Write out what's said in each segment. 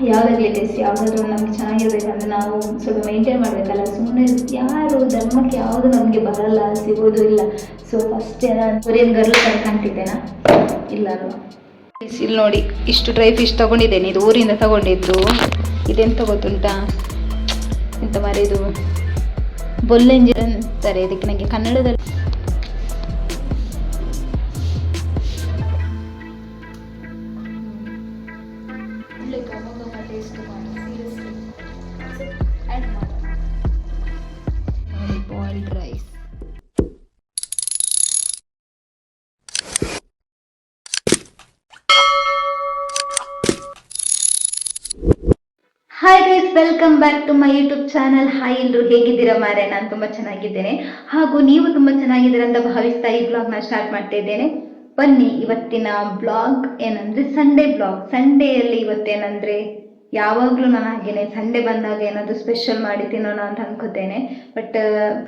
ಯಾವುದಾಗಲಿ taste ಯಾವುದಾದ್ರೂ ನಮ್ಗೆ ಚೆನ್ನಾಗಿರ್ಬೇಕಂದ್ರೆ ನಾವು ಸ್ವಲ್ಪ ಮೇಂಟೈನ್ ಮಾಡಬೇಕಲ್ಲ. ಸುಮ್ಮನೆ ಯಾರು ಧರ್ಮಕ್ಕೆ ಯಾವುದು ನಮಗೆ ಬರಲ್ಲ, ಸಿಗೋದು ಇಲ್ಲ. ಸೊ ಫಸ್ಟ್ ನಾನು ಕೊರಿಯನ್ ಗರ್ಲ್ ಥರ ಕಾಣ್ತಿದ್ದೇನಾ? ಇಲ್ಲ ಅಲ್ವಾ? ಇಲ್ಲಿ ನೋಡಿ, ಇಷ್ಟು ಡ್ರೈ ಫಿಶ್ ತೊಗೊಂಡಿದ್ದೇನೆ. ಇದು ಊರಿಂದ ತಗೊಂಡಿದ್ದು. ಇದೆಂತ ಗೊತ್ತುಂಟಾ? ಎಂತ ಮಾರಿ ಇದು ಬೊಲ್ಲೆಂಜಿ ಅಂತಾರೆ ಇದಕ್ಕೆ. ನನಗೆ ಕನ್ನಡದಲ್ಲಿ boiled rice. Hi guys, welcome back to my YouTube channel. ಹಾಯ್ ಎಲ್ಲರೂ, ಹೇಗಿದ್ದೀರಾ ಮಾರೆ? ನಾನು ತುಂಬ ಚೆನ್ನಾಗಿದ್ದೇನೆ, ಹಾಗೂ ನೀವು ತುಂಬ ಚೆನ್ನಾಗಿದ್ದೀರಾ ಅಂತ ಭಾವಿಸ್ತಾ ಈ ಬ್ಲಾಗ್ನ ಸ್ಟಾರ್ಟ್ ಮಾಡ್ತಾ ಇದ್ದೇನೆ. ಬನ್ನಿ, ಇವತ್ತಿನ ಬ್ಲಾಗ್ ಏನಂದರೆ ಸಂಡೇ ಬ್ಲಾಗ್. ಸಂಡೇಯಲ್ಲಿ ಇವತ್ತೇನಂದರೆ, ಯಾವಾಗಲೂ ನಾನು ಹಾಗೇನೆ ಸಂಡೇ ಬಂದಾಗ ಏನಾದರೂ ಸ್ಪೆಷಲ್ ಮಾಡಿ ತಿನ್ನೋಣ ಅಂತ ಅನ್ಕೋತೇನೆ. ಬಟ್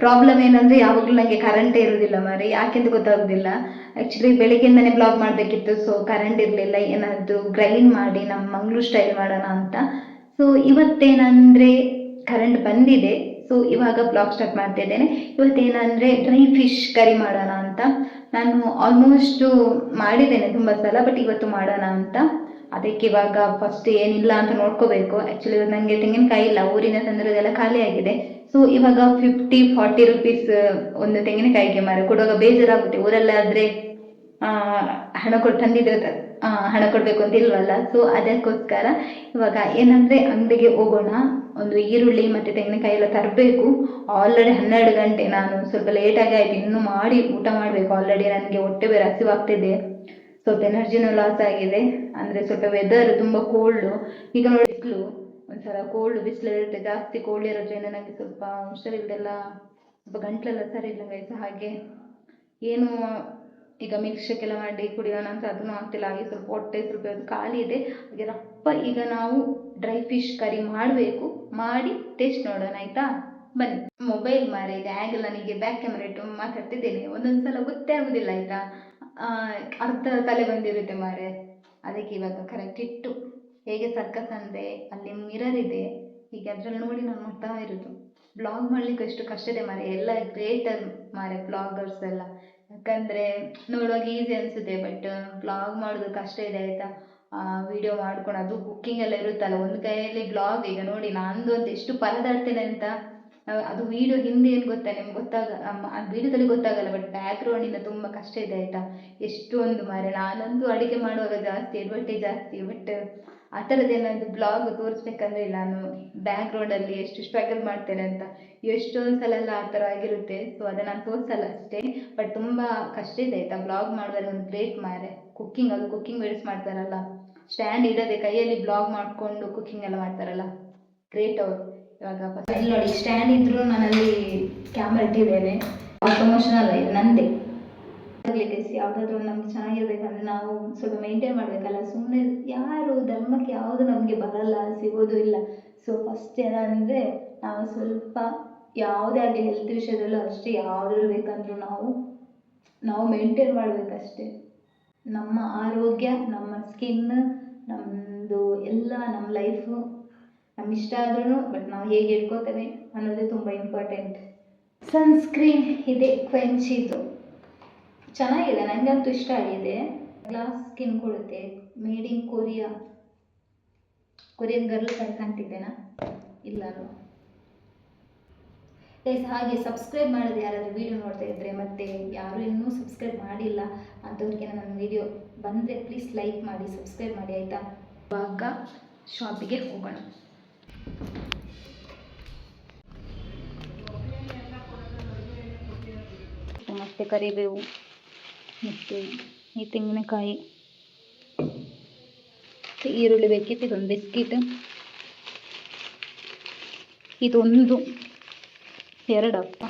ಪ್ರಾಬ್ಲಮ್ ಏನಂದರೆ, ಯಾವಾಗಲೂ ನನಗೆ ಕರೆಂಟೇ ಇರೋದಿಲ್ಲ ಮಾರೆ. ಯಾಕೆಂತ ಗೊತ್ತಾಗೋದಿಲ್ಲ. ಆ್ಯಕ್ಚುಲಿ ಬೆಳಿಗ್ಗೆಯಿಂದನೇ ಬ್ಲಾಗ್ ಮಾಡಬೇಕಿತ್ತು, ಸೊ ಕರೆಂಟ್ ಇರಲಿಲ್ಲ. ಏನಾದರೂ ಗ್ರೈಂಡ್ ಮಾಡಿ ನಮ್ಮ ಮಂಗಳೂರು ಸ್ಟೈಲ್ ಮಾಡೋಣ ಅಂತ. ಸೊ ಇವತ್ತೇನಂದರೆ ಕರೆಂಟ್ ಬಂದಿದೆ. ಸೊ ಇವಾಗ ಬ್ಲಾಗ್ ಸ್ಟಾರ್ಟ್ ಮಾಡ್ತಾ ಇದ್ದೇನೆ. ಇವತ್ತೇನಂದರೆ ಡ್ರೈ ಫಿಶ್ ಕರಿ ಮಾಡೋಣ ಅಂತ. ನಾನು ಆಲ್ಮೋಸ್ಟು ಮಾಡಿದ್ದೇನೆ ತುಂಬ ಸಲ, ಬಟ್ ಇವತ್ತು ಮಾಡೋಣ ಅಂತ. ಅದಕ್ಕೆ ಇವಾಗ ಫಸ್ಟ್ ಏನಿಲ್ಲ ಅಂತ ನೋಡ್ಕೋಬೇಕು. ಆ್ಯಕ್ಚುಲಿ ನನಗೆ ತೆಂಗಿನಕಾಯಿ ಇಲ್ಲ, ಊರಿನ ತಂದಿರೋದೆಲ್ಲ ಖಾಲಿ ಆಗಿದೆ. ಸೊ ಇವಾಗ 50-40 ರುಪೀಸ್ ಒಂದು ತೆಂಗಿನಕಾಯಿಗೆ ಮಾರ ಕೊಡುವಾಗ ಬೇಜಾರಾಗುತ್ತೆ. ಊರಲ್ಲಾದರೆ ಹಣ ಕೊಟ್ಟು ತಂದಿದ್ರೆ ಹಣ ಕೊಡಬೇಕು ಅಂತ ಇಲ್ವಲ್ಲ. ಸೊ ಅದಕ್ಕೋಸ್ಕರ ಇವಾಗ ಏನಂದರೆ ಅಂಗಡಿಗೆ ಹೋಗೋಣ. ಒಂದು ಈರುಳ್ಳಿ ಮತ್ತು ತೆಂಗಿನಕಾಯಿ ಎಲ್ಲ ತರಬೇಕು. ಆಲ್ರೆಡಿ 12 ಗಂಟೆ, ನಾನು ಸ್ವಲ್ಪ ಲೇಟಾಗಿ ಆಯಿತು. ಇನ್ನೂ ಮಾಡಿ ಊಟ ಮಾಡಬೇಕು. ಆಲ್ರೆಡಿ ನನಗೆ ಹೊಟ್ಟೆ ಬೇರೆ ಹಸಿವಾಗ್ತಿದೆ. ಸ್ವಲ್ಪ ಎನರ್ಜಿನೂ ಲಾಸ್ ಆಗಿದೆ. ಅಂದರೆ ಸ್ವಲ್ಪ ವೆದರ್ ತುಂಬ ಕೋಲ್ಡು. ಈಗ ನೋಡಿ ಬಿಸಿಲು, ಒಂದ್ಸಲ ಕೋಲ್ಡು ಬಿಸಿಲು ಇರುತ್ತೆ. ಜಾಸ್ತಿ ಕೋಲ್ಡ್ ಇರೋದ್ರಿಂದ ನನಗೆ ಸ್ವಲ್ಪ ಹುಷಾರಿಲ್ದೆಲ್ಲ, ಸ್ವಲ್ಪ ಗಂಟ್ಲೆಲ್ಲ ಸರಿ ಇಲ್ಲ ಗೈಸ್. ಹಾಗೆ ಏನು ಈಗ ಮಿಲ್ಕ್ ಶೇಕ್ ಎಲ್ಲ ಮಾಡಿ ಕುಡಿಯೋಣ ಅಂತ ಅದನ್ನು ಆಗ್ತಿಲ್ಲ. ಹಾಗೆ ಸ್ವಲ್ಪ ಹೊಟ್ಟೆ ಸ್ವಲ್ಪ ಅದು ಖಾಲಿ ಇದೆ. ಹಾಗೆ ರಪ್ಪ ಈಗ ನಾವು ಡ್ರೈ ಫಿಶ್ ಕರಿ ಮಾಡಬೇಕು. ಮಾಡಿ ಟೇಸ್ಟ್ ನೋಡೋಣ, ಆಯಿತಾ? ಬನ್ನಿ. ಮೊಬೈಲ್ ಮಾರೆ ಈಗ ಆ್ಯಂಗಲ್, ನನಗೆ ಬ್ಯಾಕ್ ಕ್ಯಾಮರಾ ಇಟ್ಟು ಮಾತಾಡ್ತಿದ್ದೇನೆ. ಒಂದೊಂದು ಸಲ ಗೊತ್ತೇ ಆಗೋದಿಲ್ಲ, ಆಯಿತಾ? ಅರ್ಧ ತಲೆ ಬಂದಿರುತ್ತೆ ಮಾರೆ. ಅದಕ್ಕೆ ಇವಾಗ ಕರೆಕ್ಟ್ ಇಟ್ಟು, ಹೇಗೆ ಸರ್ಕಸ್ ಅಂದರೆ ಅಲ್ಲಿ ಮಿರರ್ ಇದೆ, ಹೀಗೆ ಅದರಲ್ಲಿ ನೋಡಿ ನಾನು ಮಾಡ್ತಾ ಇರೋದು. ಬ್ಲಾಗ್ ಮಾಡಲಿಕ್ಕೆ ಎಷ್ಟು ಕಷ್ಟ ಇದೆ ಮಾರೆ. ಎಲ್ಲ ಗ್ರೇಟರ್ ಮಾರೆ ಬ್ಲಾಗರ್ಸ್ ಎಲ್ಲ. ಯಾಕಂದರೆ ನೋಡುವಾಗ ಈಸಿ ಅನಿಸುತ್ತೆ, ಬಟ್ ಬ್ಲಾಗ್ ಮಾಡೋದು ಕಷ್ಟ ಇದೆ, ಆಯಿತಾ? ವಿಡಿಯೋ ಮಾಡ್ಕೊಂಡು ಅದು ಕುಕ್ಕಿಂಗ್ ಎಲ್ಲ ಇರುತ್ತಲ್ಲ, ಒಂದು ಕೈಯಲ್ಲಿ ಬ್ಲಾಗ್. ಈಗ ನೋಡಿ ನಂದು ಅಂತ ಎಷ್ಟು ಪರದಾಡ್ತೇನೆ ಅಂತ. ಅದು ವೀಡಿಯೋ ಹಿಂದೆ ಏನು ಗೊತ್ತಾ ನಿಮ್ಗೆ ಅದು ವೀಡಿಯೋದಲ್ಲಿ ಗೊತ್ತಾಗಲ್ಲ, ಬಟ್ ಬ್ಯಾಕ್ಗ್ರೌಂಡಿಂದ ತುಂಬ ಕಷ್ಟ ಇದೆ, ಆಯಿತಾ? ಎಷ್ಟೊಂದು ಮಾರೆ. ನಾನಂತೂ ಅಡುಗೆ ಮಾಡುವಾಗ ಜಾಸ್ತಿ ಎಡವಟ್ಟೆ ಜಾಸ್ತಿ. ಬಟ್ ಆ ಥರದ್ದೇನಾದ್ರು ಬ್ಲಾಗ್ ತೋರಿಸ್ಬೇಕಂದ್ರೆ ನಾನು ಬ್ಯಾಕ್ಗ್ರೌಂಡಲ್ಲಿ ಎಷ್ಟು ಸ್ಟ್ರಗಲ್ ಮಾಡ್ತೇನೆ ಅಂತ ಎಷ್ಟೊಂದು ಸಲ ಎಲ್ಲ ಆ ಥರ ಆಗಿರುತ್ತೆ. ಸೊ ಅದನ್ನು ನಾನು ತೋರಿಸಲ್ಲ ಅಷ್ಟೇ, ಬಟ್ ತುಂಬ ಕಷ್ಟ ಇದೆ, ಆಯಿತಾ? ಬ್ಲಾಗ್ ಮಾಡುವಾಗ ಒಂದು ಗ್ರೇಟ್ ಮಾರೆ. ಕುಕ್ಕಿಂಗ್, ಅದು ಕುಕ್ಕಿಂಗ್ ವೀಡಿಯೋಸ್ ಮಾಡ್ತಾರಲ್ಲ, ಸ್ಟ್ಯಾಂಡ್ ಇಡದೆ ಕೈಯಲ್ಲಿ ಬ್ಲಾಗ್ ಮಾಡಿಕೊಂಡು ಕುಕ್ಕಿಂಗ್ ಎಲ್ಲ ಮಾಡ್ತಾರಲ್ಲ, ಗ್ರೇಟ್ ಅವರು. ಇವಾಗ ಇಲ್ಲಿ ನೋಡಿ, ಸ್ಟ್ಯಾಂಡ್ ಇದ್ದರೂ ನಾನಲ್ಲಿ ಕ್ಯಾಮ್ರಾ ಇಟ್ಟಿದ್ದೇನೆ. ಪ್ರಮೋಷನ್ ಅಲ್ಲ, ಇದು ನಂದೇ. ಯಾವುದಾದ್ರೂ ನಮ್ಗೆ ಚೆನ್ನಾಗಿರ್ಬೇಕಂದ್ರೆ ನಾವು ಸ್ವಲ್ಪ ಮೇಂಟೈನ್ ಮಾಡಬೇಕಲ್ಲ. ಸುಮ್ಮನೆ ಯಾರು ಧರ್ಮಕ್ಕೆ ಯಾವುದು ನಮಗೆ ಬರಲ್ಲ, ಸಿಗೋದು ಇಲ್ಲ. ಸೊ ಫಸ್ಟ್ ಏನಂದರೆ ನಾವು ಸ್ವಲ್ಪ ಯಾವುದೇ ಆಗಲಿ ಹೆಲ್ತ್ ವಿಷಯದಲ್ಲೂ ಅಷ್ಟೇ, ಯಾವುದ್ರಲ್ಲಿ ಬೇಕಂದ್ರೂ ನಾವು ಮೇಂಟೈನ್ ಮಾಡಬೇಕಷ್ಟೆ. ನಮ್ಮ ಆರೋಗ್ಯ, ನಮ್ಮ ಸ್ಕಿನ್, ನಮ್ಮದು ಎಲ್ಲ, ನಮ್ಮ ಲೈಫು ನಮ್ಗೆ ಇಷ್ಟ ಆದ್ರೂ, ಬಟ್ ನಾವು ಹೇಗೆ ಇಟ್ಕೋತೇವೆ ಅನ್ನೋದೇ ತುಂಬ ಇಂಪಾರ್ಟೆಂಟ್. ಸನ್ಸ್ಕ್ರೀನ್ ಇದೆ, ಕ್ವೆಂಚಿದು ಚೆನ್ನಾಗಿದೆ, ನನಗಂತೂ ಇಷ್ಟ ಆಗಿದೆ. ಗ್ಲಾಸ್ ಸ್ಕಿನ್ ಕೊಡುತ್ತೆ, ಮೇಡ್ ಇನ್ ಕೊರಿಯನ್ ಗರ್ಲ್ ಥರ ಕಾಣ್ತಿದ್ದೇನಾ? ಇಲ್ಲ ಅಲ್ವಾ ಗೈಸ್? ಹಾಗೆ ಸಬ್ಸ್ಕ್ರೈಬ್ ಮಾಡೋದು ಯಾರಾದರೂ ವೀಡಿಯೋ ನೋಡ್ತಾ ಇದ್ದರೆ, ಮತ್ತು ಯಾರು ಇನ್ನೂ ಸಬ್ಸ್ಕ್ರೈಬ್ ಮಾಡಿಲ್ಲ ಅಂಥವ್ರಿಗೆ ನನ್ನ ವೀಡಿಯೋ ಬಂದರೆ ಪ್ಲೀಸ್ ಲೈಕ್ ಮಾಡಿ, ಸಬ್ಸ್ಕ್ರೈಬ್ ಮಾಡಿ, ಆಯಿತಾ? ಇವಾಗ ಶಾಪಿಗೆ ಹೋಗೋಣ. ಮತ್ತು ಕರಿಬೇವು, ಮತ್ತು ಈ ತೆಂಗಿನಕಾಯಿ, ಈರುಳ್ಳಿ ಬೇಕಿತ್ತು. ಇದೊಂದು ಬಿಸ್ಕಿಟ್, ಇದೊಂದು 2 ಅಪ್ಪ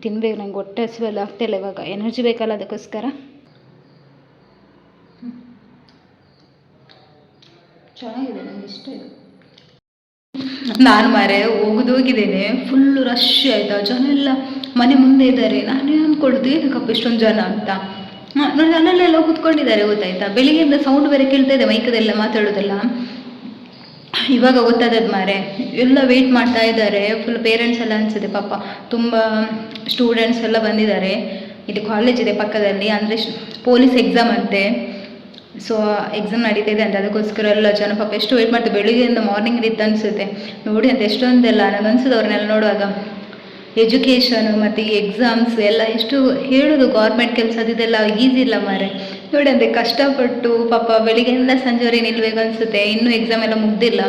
ತಿನ್ಬೇಕು. ನಂಗೆ ಹೊಟ್ಟೆ ಹಸಿವೆಲ್ಲ ಆಗ್ತಾಯಿಲ್ಲ, ಇವಾಗ ಎನರ್ಜಿ ಬೇಕಲ್ಲ, ಅದಕ್ಕೋಸ್ಕರ. ಚೆನ್ನಾಗಿದೆ, ನನಗೆ ಇಷ್ಟ ಇದು. ನಾನು ಮಾರೆ ಹೋಗಿದ್ದೇನೆ, ಫುಲ್ಲು ರಶ್, ಆಯಿತಾ? ಜನ ಎಲ್ಲ ಮನೆ ಮುಂದೆ ಇದ್ದಾರೆ. ನಾನೇ ಅಂದ್ಕೊಳ್ಳೋದು ಏನಕ್ಕಪ್ಪ ಇಷ್ಟೊಂದು ಜನ ಅಂತ. ನೋಡಿ ಅಲ್ಲೆಲ್ಲ ಕೂತ್ಕೊಂಡಿದ್ದಾರೆ, ಗೊತ್ತಾಯ್ತಾ? ಬೆಳಿಗ್ಗೆಯಿಂದ ಸೌಂಡ್ ಬೇರೆ ಕೇಳ್ತಾ ಇದೆ, ಮೈಕದೆಲ್ಲ ಮಾತಾಡೋದೆಲ್ಲ. ಇವಾಗ ಗೊತ್ತಾದದ್ದು ಮಾರೆ, ಎಲ್ಲ ವೆಯ್ಟ್ ಮಾಡ್ತಾ ಇದ್ದಾರೆ ಫುಲ್ ಪೇರೆಂಟ್ಸ್ ಎಲ್ಲ ಅನಿಸುತ್ತೆ ಪಾಪ. ತುಂಬ ಸ್ಟೂಡೆಂಟ್ಸ್ ಎಲ್ಲ ಬಂದಿದ್ದಾರೆ. ಇಲ್ಲಿ ಕಾಲೇಜ್ ಇದೆ ಪಕ್ಕದಲ್ಲಿ, ಅಂದರೆ ಪೊಲೀಸ್ ಎಕ್ಸಾಮ್ ಅಂತೆ. ಸೊ ಎಕ್ಸಾಮ್ ನಡೀತಿದೆ ಅಂತ, ಅದಕ್ಕೋಸ್ಕರ ಎಲ್ಲ ಜನ ಪಾಪ ಎಷ್ಟು ವೆಯ್ಟ್ ಮಾಡ್ತಾರೆ. ಬೆಳಿಗ್ಗೆಯಿಂದ ಮಾರ್ನಿಂಗ್ ಇತ್ತು ಅನಿಸುತ್ತೆ ನೋಡಿ ಅಂತ. ಎಷ್ಟೊಂದೆಲ್ಲ ನನಗೆ ಅನ್ಸುತ್ತೆ ಅವ್ರನ್ನೆಲ್ಲ ನೋಡುವಾಗ. ಎಜುಕೇಷನ್ ಮತ್ತು ಈ ಎಕ್ಸಾಮ್ಸ್ ಎಲ್ಲ ಎಷ್ಟು ಹೇಳೋದು, ಗೌರ್ಮೆಂಟ್ ಕೆಲಸ ಅದೆಲ್ಲ ಈಸಿ ಇಲ್ಲ ಮಾರೆ. ನೋಡಿ ಅಂತೆ ಕಷ್ಟಪಟ್ಟು ಪಾಪ ಬೆಳಿಗ್ಗೆಯಿಂದ ಸಂಜೆವರೆಗೆ ನಿಲ್ಬೇಕು ಅನಿಸುತ್ತೆ. ಇನ್ನೂ ಎಕ್ಸಾಮ್ ಎಲ್ಲ ಮುಗ್ದಿಲ್ಲ.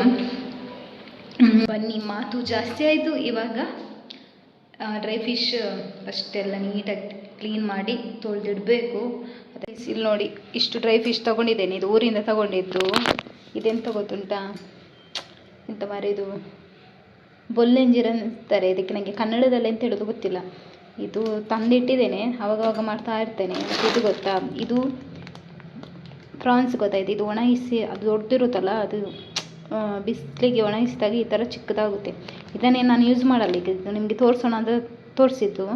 ಬನ್ನಿ, ಮಾತು ಜಾಸ್ತಿ ಆಯಿತು. ಇವಾಗ ಡ್ರೈ ಫಿಶ್ ಫಸ್ಟೆಲ್ಲ ನೀಟಾಗಿ ಕ್ಲೀನ್ ಮಾಡಿ ತೊಳೆದಿಡಬೇಕು. ಅದೇ ಇಲ್ಲಿ ನೋಡಿ, ಇಷ್ಟು ಡ್ರೈ ಫಿಶ್ ತೊಗೊಂಡಿದ್ದೇನೆ. ಇದು ಊರಿಂದ ತಗೊಂಡಿದ್ದು. ಇದೆಂತ ಗೊತ್ತುಂಟಾ, ಎಂತ ಮಾರೆ ಇದು ಬೊಲ್ಲೆಂಜಿರ ಅಂತಾರೆ ಇದಕ್ಕೆ. ನನಗೆ ಕನ್ನಡದಲ್ಲಿ ಎಂತ ಹೇಳೋದು ಗೊತ್ತಿಲ್ಲ. ಇದು ತಂದಿಟ್ಟಿದ್ದೇನೆ, ಆವಾಗವಾಗ ಮಾಡ್ತಾ ಇರ್ತೇನೆ. ಮತ್ತು ಇದು ಗೊತ್ತಾ, ಇದು ಪ್ರಾನ್ಸ್ ಗೊತ್ತಾಯ್ತು. ಇದು ಒಣಗಿಸಿ, ಅದು ದೊಡ್ಡದಿರುತ್ತಲ್ಲ, ಅದು ಬಿಸಿಲಿಗೆ ಒಣಗಿಸಿದಾಗ ಈ ಥರ ಚಿಕ್ಕದಾಗುತ್ತೆ. ಇದನ್ನೇ ನಾನು ಯೂಸ್ ಮಾಡಲ್ಲ. ಈಗ ಇದು ನಿಮಗೆ ತೋರಿಸೋಣ ಅಂತ ತೋರಿಸಿದ್ದು.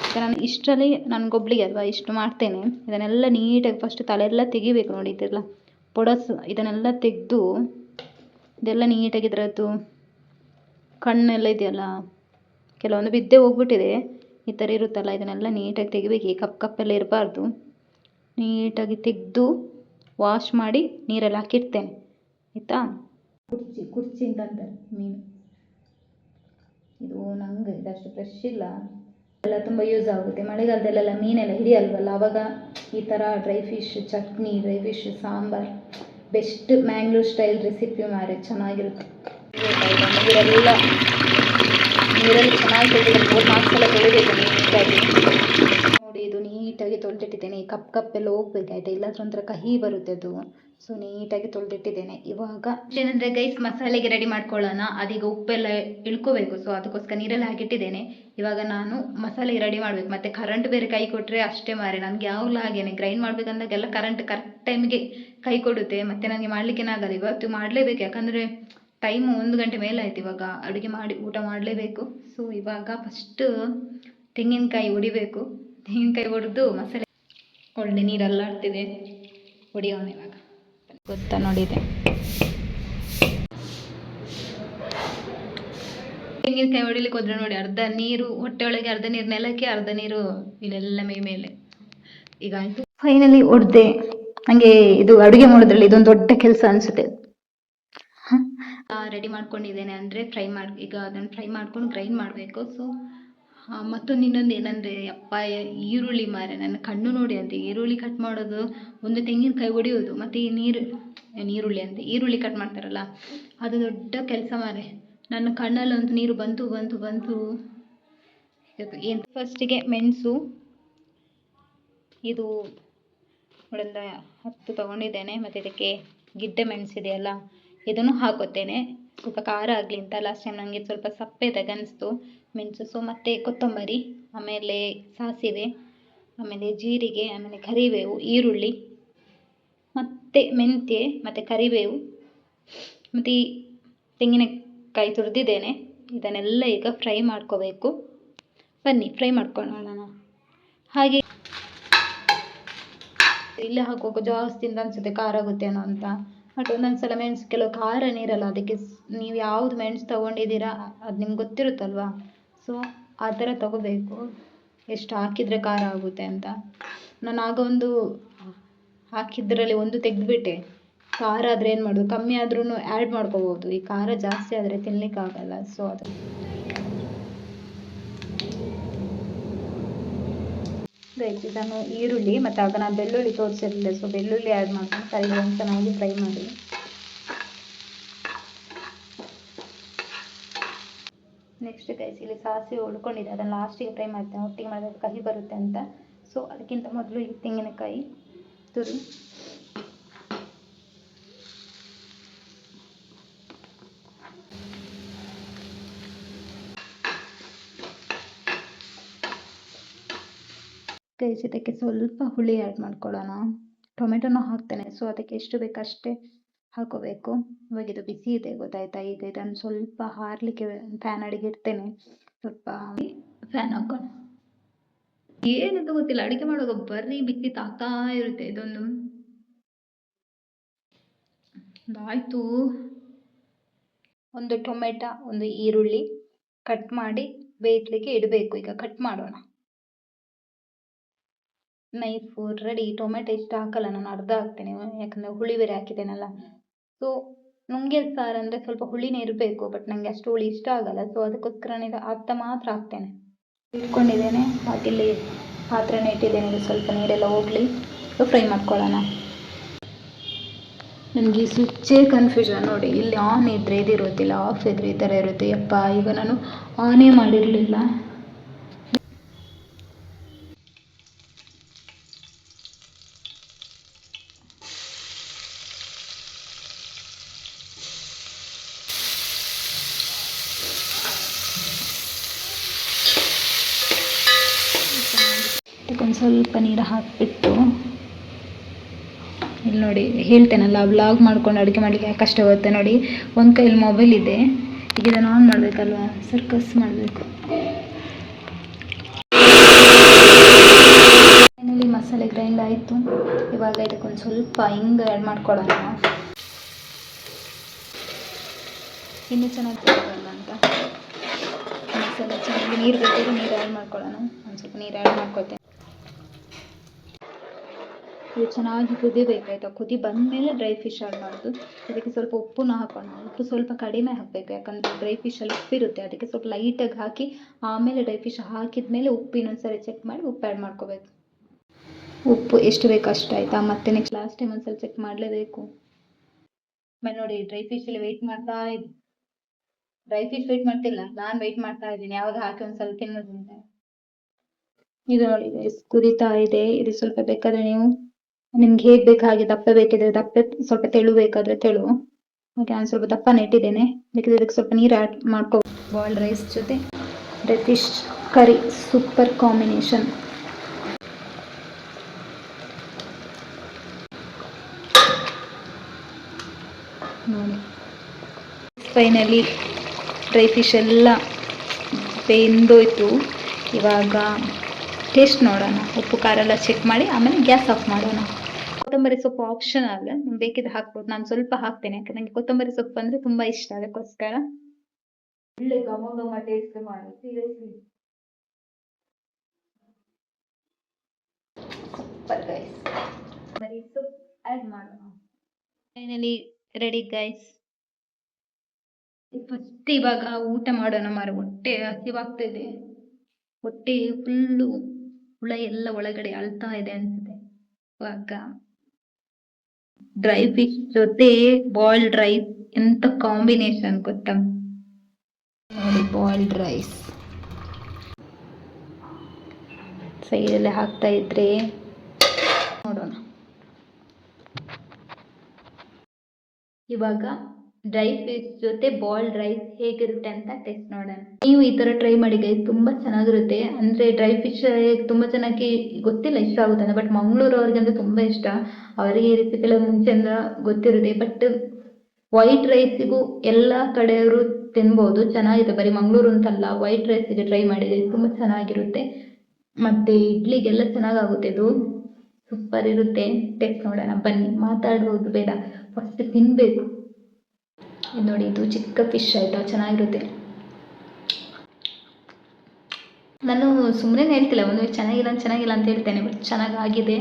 ಈಗ ನಾನು ಇಷ್ಟರಲ್ಲಿ ನನಗೊಬ್ಳಿಗೆ ಅಲ್ವಾ ಇಷ್ಟು ಮಾಡ್ತೇನೆ. ಇದನ್ನೆಲ್ಲ ನೀಟಾಗಿ ಫಸ್ಟ್ ತಲೆಯೆಲ್ಲ ತೆಗಿಬೇಕು. ನೋಡಿ ಇದೆಲ್ಲ ಪೊಡಸು, ಇದನ್ನೆಲ್ಲ ತೆಗೆದು ಇದೆಲ್ಲ ನೀಟಾಗಿ ಇದರದ್ದು ಕಣ್ಣೆಲ್ಲ ಇದೆಯಲ್ಲ, ಕೆಲವೊಂದು ಬಿದ್ದೆ ಹೋಗ್ಬಿಟ್ಟಿದೆ. ಈ ಥರ ಇರುತ್ತಲ್ಲ, ಇದನ್ನೆಲ್ಲ ನೀಟಾಗಿ ತೆಗಿಬೇಕು. ಈ ಕಪ್ಪೆಲ್ಲ ಇರಬಾರ್ದು. ನೀಟಾಗಿ ತೆಗೆದು ವಾಶ್ ಮಾಡಿ ನೀರಲ್ಲಿ ಹಾಕಿಡ್ತೇನೆ, ಆಯಿತಾ. ಕುರ್ಚಿ ಅಂತ ಅಂತಾರೆ ಮೀನು. ಇದು ನಂಗೆ ಇದಷ್ಟು ಫ್ರೆಶ್ ಇಲ್ಲ, ಎಲ್ಲ ತುಂಬ ಯೂಸ್ ಆಗುತ್ತೆ. ಮಳೆಗಾಲದಲ್ಲೆಲ್ಲ ಮೀನೆಲ್ಲ ಹಿಡಿಯಲ್ವಲ್ಲ, ಆವಾಗ ಈ ಥರ dry fish chutney, dry fish sambar best. Mangalore style recipe ಮಾರೆ, ಚೆನ್ನಾಗಿರುತ್ತೆ. ನೀರೆಲ್ಲ ನೀರಲ್ಲಿ ಚೆನ್ನಾಗಿ ತೊಳೆದಿಲ್ಲ, 3-4 ಸಲ ತೊಳಿಬೇಕು ನೀಟಾಗಿ. ನೋಡಿ ಇದು ನೀಟಾಗಿ ತೊಳೆದಿಟ್ಟಿದ್ದೇನೆ. ಈ ಕಪ್ಪೆಲ್ಲ ಹೋಗ್ಬೇಕಾಯ್ತಾ, ಇಲ್ಲಾಂದ್ರೆ ಒಂಥರ ಕಹಿ ಬರುತ್ತೆ ಅದು. ಸೊ ನೀಟಾಗಿ ತೊಳೆದಿಟ್ಟಿದ್ದೇನೆ. ಇವಾಗ ಏನಂದರೆ ಗೈಸ್, ಮಸಾಲೆಗೆ ರೆಡಿ ಮಾಡ್ಕೊಳ್ಳೋಣ. ಅದೀಗ ಉಪ್ಪೆಲ್ಲ ಇಳ್ಕೋಬೇಕು. ಸೊ ಅದಕ್ಕೋಸ್ಕರ ನೀರೆಲ್ಲ ಹಾಕಿಟ್ಟಿದ್ದೇನೆ. ಇವಾಗ ನಾನು ಮಸಾಲೆಗೆ ರೆಡಿ ಮಾಡಬೇಕು. ಮತ್ತು ಕರೆಂಟ್ ಬೇರೆ ಕೈ ಕೊಟ್ಟರೆ ಅಷ್ಟೇ ಮಾರೆ, ನನಗೆ ಯಾವಾಗಲೂ ಹಾಗೇನೆ. ಗ್ರೈಂಡ್ ಮಾಡಬೇಕಂದಾಗೆಲ್ಲ ಕರೆಂಟ್ ಕರೆಕ್ಟ್ ಟೈಮಿಗೆ ಕೈ ಕೊಡುತ್ತೆ. ಮತ್ತು ನನಗೆ ಮಾಡಲಿಕ್ಕೇನಾಗಲ್ಲ. ಇವತ್ತು ಮಾಡಲೇಬೇಕು, ಯಾಕಂದರೆ ಟೈಮು 1 ಗಂಟೆ ಮೇಲೆ ಆಯ್ತು. ಇವಾಗ ಅಡುಗೆ ಮಾಡಿ ಊಟ ಮಾಡಲೇಬೇಕು. ಸೊ ಇವಾಗ ಫಸ್ಟ್ ತೆಂಗಿನಕಾಯಿ ಹೊಡಿಬೇಕು. ತೆಂಗಿನಕಾಯಿ ಹೊಡೆದು ಮಸಾಲೆ ಒಳ್ಳೆ ನೀರೆಲ್ಲ ಆಡ್ತಿದೆ, ಹೊಡಿಯೋಣ ಇವಾಗ. ಗೊತ್ತಾ ನೋಡಿದೆ, ತೆಂಗಿನಕಾಯಿ ಹೊಡಿಲಿಕ್ಕೆ ಹೋದ್ರೆ ನೋಡಿ, ಅರ್ಧ ನೀರು ಹೊಟ್ಟೆ ಒಳಗೆ, ಅರ್ಧ ನೀರು ನೆಲಕ್ಕೆ, ಅರ್ಧ ನೀರು ಇಲ್ಲೆಲ್ಲ ಮೇಲೆ. ಈಗ ಆಯಿತು, ಫೈನಲಿ ಹೊಡೆದೆ. ನನಗೆ ಇದು ಅಡುಗೆ ಮಾಡೋದ್ರಲ್ಲಿ ಇದೊಂದು ದೊಡ್ಡ ಕೆಲಸ ಅನಿಸುತ್ತೆ. ರೆಡಿ ಮಾಡ್ಕೊಂಡಿದ್ದೇನೆ, ಅಂದರೆ ಈಗ ಅದನ್ನು ಫ್ರೈ ಮಾಡ್ಕೊಂಡು ಗ್ರೈಂಡ್ ಮಾಡಬೇಕು. ಸೊ ಮತ್ತೊಂದು ಇನ್ನೊಂದು ಏನಂದರೆ, ಅಪ್ಪ ಈರುಳ್ಳಿ ಮಾರೆ, ನನ್ನ ಕಣ್ಣು ನೋಡಿ ಅಂತ. ಈರುಳ್ಳಿ ಕಟ್ ಮಾಡೋದು, ಒಂದು ತೆಂಗಿನಕಾಯಿ ಹೊಡಿಯೋದು, ಮತ್ತು ಈ ನೀರುಳ್ಳಿ ಅಂತ ಈರುಳ್ಳಿ ಕಟ್ ಮಾಡ್ತಾರಲ್ಲ, ಅದು ದೊಡ್ಡ ಕೆಲಸ ಮಾರೆ. ನನ್ನ ಕಣ್ಣಲ್ಲಂತೂ ನೀರು ಬಂತು. ಏನು ಫಸ್ಟಿಗೆ ಮೆಣಸು, ಇದು ಒಂದು 10 ತೊಗೊಂಡಿದ್ದೇನೆ. ಮತ್ತು ಇದಕ್ಕೆ ಗಿಡ್ಡೆ ಮೆಣಸಿದೆಯಲ್ಲ, ಇದನ್ನು ಹಾಕೋತೇನೆ. ಸ್ವಲ್ಪ ಖಾರ ಆಗಲಿ ಅಂತ. ಲಾಸ್ಟ್ ಟೈಮ್ ನನಗೆ ಸ್ವಲ್ಪ ಸಪ್ಪೆದಾಗಿ ಅನಿಸ್ತು ಮೆಣಸು. ಸೊ ಮತ್ತು ಕೊತ್ತಂಬರಿ, ಆಮೇಲೆ ಸಾಸಿವೆ, ಆಮೇಲೆ ಜೀರಿಗೆ, ಆಮೇಲೆ ಕರಿಬೇವು, ಈರುಳ್ಳಿ, ಮತ್ತು ಮೆಂತ್ಯ, ಮತ್ತು ಕರಿಬೇವು, ಮತ್ತು ಈ ತೆಂಗಿನಕಾಯಿ ತುರಿದಿದ್ದೇನೆ. ಇದನ್ನೆಲ್ಲ ಈಗ ಫ್ರೈ ಮಾಡ್ಕೋಬೇಕು. ಬನ್ನಿ ಫ್ರೈ ಮಾಡ್ಕೊಳ್ಳೋಣ. ಹಾಗೆ ಇಲ್ಲೇ ಹಾಕುವಾಗ ಜಾಸ್ತಿ ಅಂತ ಅನಿಸುತ್ತೆ, ಖಾರ ಆಗುತ್ತೇನೋ ಅಂತ. ಬಟ್ ಒಂದೊಂದು ಸಲ ಮೆಣಸು ಕೆಲವು ಖಾರ ನೀರಲ್ಲ. ಅದಕ್ಕೆ ನೀವು ಯಾವುದು ಮೆಣಸು ತೊಗೊಂಡಿದ್ದೀರಾ ಅದು ನಿಮ್ಗೆ ಗೊತ್ತಿರುತ್ತಲ್ವಾ. ಸೊ ಆ ಥರ ತೊಗೋಬೇಕು, ಎಷ್ಟು ಹಾಕಿದರೆ ಖಾರ ಆಗುತ್ತೆ ಅಂತ. ನಾನು ಆಗ ಒಂದು ಹಾಕಿದ್ರಲ್ಲಿ ಒಂದು ತೆಗೆದುಬಿಟ್ಟೆ. ಖಾರ ಆದರೆ ಏನು ಮಾಡೋದು, ಕಮ್ಮಿ ಆದ್ರೂ ಆ್ಯಡ್ ಮಾಡ್ಕೋಬೋದು. ಈ ಖಾರ ಜಾಸ್ತಿ ಆದರೆ ತಿನ್ನಲಿಕ್ಕಾಗಲ್ಲ. ಸೊ ಅದು ಇದನ್ನು ಈರುಳ್ಳಿ, ಮತ್ತು ಆಗ ನಾನು ಬೆಳ್ಳುಳ್ಳಿ ತೋರಿಸಿರಲಿಲ್ಲ. ಸೊ ಬೆಳ್ಳುಳ್ಳಿ ಆ್ಯಡ್ ಮಾಡ್ಕೊಂಡು ಕರಿಬೇವು ಚೆನ್ನಾಗಿ ಫ್ರೈ ಮಾಡಿ. ನೆಕ್ಸ್ಟ್ ಗೈಸ್, ಇಲ್ಲಿ ಸಾಸಿವೆ ಉಳ್ಕೊಂಡಿದೆ, ಅದನ್ನು ಲಾಸ್ಟಿಗೆ ಫ್ರೈ ಮಾಡ್ತೇನೆ. ಒಟ್ಟಿಗೆ ಮಾಡಿದ್ರೆ ಕಹಿ ಬರುತ್ತೆ ಅಂತ. ಸೊ ಅದಕ್ಕಿಂತ ಮೊದಲು ಈ ತೆಂಗಿನಕಾಯಿ ತುರಿ, ಗೈಸ್ ಇದಕ್ಕೆ ಸ್ವಲ್ಪ ಹುಳಿ ಆ್ಯಡ್ ಮಾಡ್ಕೊಳ್ಳೋಣ. ಟೊಮೆಟೊನೂ ಹಾಕ್ತೇನೆ. ಸೊ ಅದಕ್ಕೆ ಎಷ್ಟು ಬೇಕು ಅಷ್ಟೇ ಹಾಕೋಬೇಕು. ಇವಾಗ ಇದು ಬಿಸಿ ಇದೆ ಗೊತ್ತಾಯ್ತಾ. ಈಗ ಇದನ್ನು ಸ್ವಲ್ಪ ಹಾರಲಿಕ್ಕೆ ಫ್ಯಾನ್ ಅಡಿಗೆ ಇಡ್ತೇನೆ. ಸ್ವಲ್ಪ ಫ್ಯಾನ್ ಹಾಕೋಣ. ಏನಂತ ಗೊತ್ತಿಲ್ಲ, ಅಡುಗೆ ಮಾಡುವಾಗ ಬರೀ ಬಿಸಿ ತಾಗ್ತಾ ಇರುತ್ತೆ. ಇದೊಂದು ಆಯಿತು, ಒಂದು ಟೊಮೆಟೊ, ಒಂದು ಈರುಳ್ಳಿ ಕಟ್ ಮಾಡಿ ಬೇಯಲಿಕ್ಕೆ ಇಡಬೇಕು. ಈಗ ಕಟ್ ಮಾಡೋಣ. Knife ready. ಟೊಮೆಟೊ ಇಷ್ಟ ಹಾಕಲ್ಲ, ನಾನು ಅರ್ಧ ಹಾಕ್ತೇನೆ, ಯಾಕಂದರೆ ಹುಳಿ ಬೇರೆ ಹಾಕಿದ್ದೇನಲ್ಲ. ಸೊ ನುಂಗಿದ ಸಾರು ಅಂದರೆ ಸ್ವಲ್ಪ ಹುಳಿನೇ ಇರಬೇಕು, ಬಟ್ ನನಗೆ ಅಷ್ಟು ಹುಳಿ ಇಷ್ಟ ಆಗಲ್ಲ. ಸೊ ಅದಕ್ಕೋಸ್ಕರ ಅರ್ಧ ಮಾತ್ರ ಹಾಕ್ತೇನೆ. ಇಟ್ಕೊಂಡಿದ್ದೇನೆ, ಬಾಟಿಲಿ ಪಾತ್ರೆನೇ ಇಟ್ಟಿದ್ದೇನೆ. ಇದು ಸ್ವಲ್ಪ ನೀರೆಲ್ಲ ಹೋಗಲಿ, ಫ್ರೈ ಮಾಡ್ಕೊಳ್ಳೋಣ. ನನಗೆ ಈ ಸ್ವಿಚ್ಚೇ ಕನ್ಫ್ಯೂಷನ್ ನೋಡಿ. ಇಲ್ಲಿ ಆನ್ ಇದ್ದರೆ ಇದಿರುತ್ತಿಲ್ಲ, ಆಫ್ ಇದ್ದರೆ ಈ ಥರ ಇರುತ್ತೆ. ಯಪ್ಪ, ಈಗ ನಾನು ಆನೇ ಮಾಡಿರಲಿಲ್ಲ. ಒಂದು ಸ್ವಲ್ಪ ನೀರು ಹಾಕಿಬಿಟ್ಟು, ಇಲ್ಲಿ ನೋಡಿ ಹೇಳ್ತೇನಲ್ಲ, ವ್ಲಾಗ್ ಮಾಡ್ಕೊಂಡು ಅಡುಗೆ ಮಾಡಲಿಕ್ಕೆ ಕಷ್ಟ ಆಗುತ್ತೆ ನೋಡಿ. ಒಂದು ಕೈಯಲ್ಲಿ ಮೊಬೈಲ್ ಇದೆ, ಈಗ ಇದನ್ನು ಆನ್ ಮಾಡಬೇಕಲ್ವ, ಸರ್ಕಸ್ ಮಾಡಬೇಕು. ಫೈನಲಿ ಮಸಾಲೆ ಗ್ರೈಂಡ್ ಆಯಿತು. ಇವಾಗ ಇದಕ್ಕೊಂದು ಸ್ವಲ್ಪ ಹಿಂಗೆ ಆ್ಯಡ್ ಮಾಡ್ಕೊಳ್ಳೋಣ. ಇನ್ನೂ ಚೆನ್ನಾಗಿ ಬರಲ್ಲ ಅಂತ ಮಸಾಲೆ ಚೆನ್ನಾಗಿ ನೀರು ಬೇಕಾದ್ರೆ ನೀರು ಆ್ಯಡ್ ಮಾಡ್ಕೊಳ್ಳೋಣ. ಒಂದು ಸ್ವಲ್ಪ ನೀರು ಆ್ಯಡ್ ಮಾಡ್ಕೊಳ್ತೇನೆ. ಇದು ಚೆನ್ನಾಗಿ ಕುದಿಬೇಕಾಯ್ತು. ಕುದಿ ಬಂದಮೇಲೆ ಡ್ರೈ ಫಿಶ್ ಆ್ಯಡ್ ಮಾಡೋದು. ಅದಕ್ಕೆ ಸ್ವಲ್ಪ ಉಪ್ಪನ್ನ ಹಾಕೋಣ. ಉಪ್ಪು ಸ್ವಲ್ಪ ಕಡಿಮೆ ಹಾಕಬೇಕು, ಯಾಕಂದರೆ ಡ್ರೈ ಫಿಶಲ್ಲಿ ಉಪ್ಪಿರುತ್ತೆ. ಅದಕ್ಕೆ ಸ್ವಲ್ಪ ಲೈಟಾಗಿ ಹಾಕಿ ಆಮೇಲೆ ಡ್ರೈ ಫಿಶ್ ಹಾಕಿದ ಮೇಲೆ ಉಪ್ಪು ಇನ್ನೊಂದ್ಸರಿ ಚೆಕ್ ಮಾಡಿ ಉಪ್ಪು ಆ್ಯಡ್ ಮಾಡ್ಕೋಬೇಕು. ಉಪ್ಪು ಎಷ್ಟು ಬೇಕು ಅಷ್ಟು ಆಯಿತಾ. ಮತ್ತೆ ನೆಕ್ಸ್ಟ್ ಲಾಸ್ಟ್ ಟೈಮ್ ಒಂದ್ಸಲ ಚೆಕ್ ಮಾಡಲೇಬೇಕು. ಆಮೇಲೆ ನೋಡಿ, ಡ್ರೈ ಫಿಶಲ್ಲಿ ವೆಯ್ಟ್ ಮಾಡ್ತಾ ಇದ್ದೀನಿ. ಡ್ರೈ ಫಿಶ್ ವೆಯ್ಟ್ ಮಾಡ್ತಿಲ್ಲ, ನಾನು ವೆಯ್ಟ್ ಮಾಡ್ತಾ ಇದ್ದೀನಿ ಯಾವಾಗ ಹಾಕಿ ಒಂದು ಸ್ವಲ್ಪ ತಿನ್ನೋದ್ರಿಂದ. ಇದು ನೋಡಿ ಕುದೀತಾ ಇದೆ. ಇದು ಸ್ವಲ್ಪ ಬೇಕಾದರೆ ನೀವು ನಿಮ್ಗೆ ಹೇಗೆ ಬೇಕು ಹಾಗೆ, ದಪ್ಪ ಬೇಕಿದ್ರೆ ದಪ್ಪ, ಸ್ವಲ್ಪ ತೆಳು ಬೇಕಾದರೆ ತೆಳು. ಓಕೆ, ನಾನು ಸ್ವಲ್ಪ ದಪ್ಪನೇ ಇಟ್ಟಿದ್ದೇನೆ. ಬೇಕಿದ್ರೆ ಇದಕ್ಕೆ ಸ್ವಲ್ಪ ನೀರು ಆ್ಯಡ್ ಮಾಡ್ಕೊ. ಬಾಯ್ಲ್ಡ್ ರೈಸ್ ಜೊತೆ dry fish curry super combination. ನೋಡಿ, ಫೈನಲಿ ಡ್ರೈ ಫಿಶ್ ಎಲ್ಲ ಬೆಂದೋಯ್ತು. ಇವಾಗ ಟೇಸ್ಟ್ ನೋಡೋಣ. ಉಪ್ಪು ಖಾರ ಎಲ್ಲ ಚೆಕ್ ಮಾಡಿ ಆಮೇಲೆ ಗ್ಯಾಸ್ ಆಫ್ ಮಾಡೋಣ. ಕೊತ್ತಂಬರಿ ಸೊಪ್ಪು ಆಪ್ಷನಲ್, ನಿಮ್ಗೆ ಬೇಕಿದ್ರೆ ಹಾಕ್ಬೋದು. ನಾನು ಸ್ವಲ್ಪ ಹಾಕ್ತೇನೆ, ಯಾಕಂದ್ರೆ ನನಗೆ ಕೊತ್ತಂಬರಿ ಸೊಪ್ಪು ಅಂದರೆ ತುಂಬ ಇಷ್ಟ. ಅದಕ್ಕೋಸ್ಕರ ಒಳ್ಳೆ ಘಮ ಘಮ ಟೇಸ್ಟ್ ಮಾಡಿ. Seriously super guys. ಕೊತ್ತಂಬರಿ ಸೊಪ್ಪು ಆ್ಯಡ್ ಮಾಡೋಣ. Finally ready guys. ಫಸ್ಟ್ ಇವಾಗ ಊಟ ಮಾಡೋಣ ಮಾರು. ಹೊಟ್ಟೆ ಹಸಿವಾಗ್ತಿದೆ. ಹೊಟ್ಟೆ ಫುಲ್ಲು ಹುಳ ಎಲ್ಲ ಒಳಗಡೆ ಅಳ್ತಾ ಇದೆ ಅನ್ಸುತ್ತೆ. ಇವಾಗ ಡ್ರೈ ಫಿಶ್ ಜೊತೆ ಬಾಯ್ಲ್ಡ್ ರೈಸ್ ಎಂತ ಕಾಂಬಿನೇಷನ್ ಗೊತ್ತಾ ನೋಡಿ. ಬಾಯ್ಲ್ಡ್ ರೈಸ್ ಸೈಡಲ್ಲೇ ಹಾಕ್ತಾ ಇದ್ರೆ ನೋಡೋಣ. ಇವಾಗ ಡ್ರೈ ಫಿಶ್ ಜೊತೆ ಬಾಯ್ಲ್ಡ್ ರೈಸ್ ಹೇಗಿರುತ್ತೆ ಅಂತ ಟೆಸ್ಟ್ ನೋಡೋಣ. ನೀವು ಈ ಥರ ಟ್ರೈ ಮಾಡಿ ಗೈಸ್, ತುಂಬ ಚೆನ್ನಾಗಿರುತ್ತೆ. ಅಂದರೆ ಡ್ರೈ ಫಿಶ್ ತುಂಬ ಚೆನ್ನಾಗಿ ಗೊತ್ತಿಲ್ಲ ಇಷ್ಟ ಆಗುತ್ತೆ ಅಂತ, ಬಟ್ ಮಂಗಳೂರು ಅವ್ರಿಗಂದ್ರೆ ತುಂಬ ಇಷ್ಟ. ಅವರಿಗೆ ಈ ರೆಸಿಪಿ ಎಲ್ಲ ಮುಂಚೆಯಿಂದ ಗೊತ್ತಿರುತ್ತೆ. ಬಟ್ ವೈಟ್ ರೈಸಿಗೂ ಎಲ್ಲ ಕಡೆಯವರು ತಿನ್ಬೋದು, ಚೆನ್ನಾಗಿದೆ. ಬರೀ ಮಂಗಳೂರು ಅಂತಲ್ಲ, ವೈಟ್ ರೈಸಿಗೆ ಟ್ರೈ ಮಾಡಿದೆ, ತುಂಬ ಚೆನ್ನಾಗಿರುತ್ತೆ. ಮತ್ತು ಇಡ್ಲಿಗೆಲ್ಲ ಚೆನ್ನಾಗಾಗುತ್ತೆ. ಇದು ಸೂಪರ್ ಇರುತ್ತೆ. ಟೆಸ್ಟ್ ನೋಡೋಣ ಬನ್ನಿ. ಮಾತಾಡ್ಬೋದು ಬೇಡ, ಫಸ್ಟ್ ತಿನ್ನಬೇಕು. ಇದು ನೋಡಿ, ಇದು ಚಿಕ್ಕ ಫಿಶ್ ಆಯಿತಾ, ಚೆನ್ನಾಗಿರುತ್ತೆ. ನಾನು ಸುಮ್ಮನೆ ಹೇಳ್ತಿಲ್ಲ, ಒಂದು ಚೆನ್ನಾಗಿಲ್ಲ ಅಂತ ಹೇಳ್ತೇನೆ, ಬಟ್ ಚೆನ್ನಾಗಾಗಿದೆ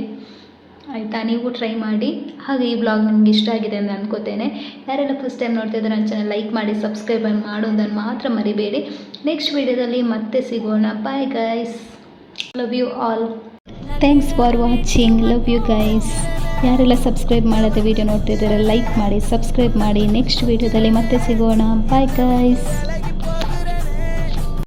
ಆಯಿತಾ. ನೀವು ಟ್ರೈ ಮಾಡಿ. ಹಾಗೆ ಈ ಬ್ಲಾಗ್ ನಿಮ್ಗೆ ಇಷ್ಟ ಆಗಿದೆ ಅಂತ ಅನ್ಕೋತೇನೆ. ಯಾರೆಲ್ಲ ಫಸ್ಟ್ ಟೈಮ್ ನೋಡ್ತಿದ್ರೆ ನನ್ನ ಚಾನಲ್ ಲೈಕ್ ಮಾಡಿ, ಸಬ್ಸ್ಕ್ರೈಬ್ ಮಾಡೋದನ್ನು ಮಾತ್ರ ಮರಿಬೇಡಿ. ನೆಕ್ಸ್ಟ್ ವಿಡಿಯೋದಲ್ಲಿ ಮತ್ತೆ ಸಿಗೋಣ. Bye guys, love you all. Thanks for watching. Love you guys. ಯಾರೆಲ್ಲ ಸಬ್ಸ್ಕ್ರೈಬ್ ಮಾಡದೆ ವಿಡಿಯೋ ನೋಡ್ತಿದ್ದಾರೆ ಲೈಕ್ ಮಾಡಿ, ಸಬ್ಸ್ಕ್ರೈಬ್ ಮಾಡಿ. ನೆಕ್ಸ್ಟ್ ವಿಡಿಯೋದಲ್ಲಿ ಮತ್ತೆ ಸಿಗೋಣ. Bye guys.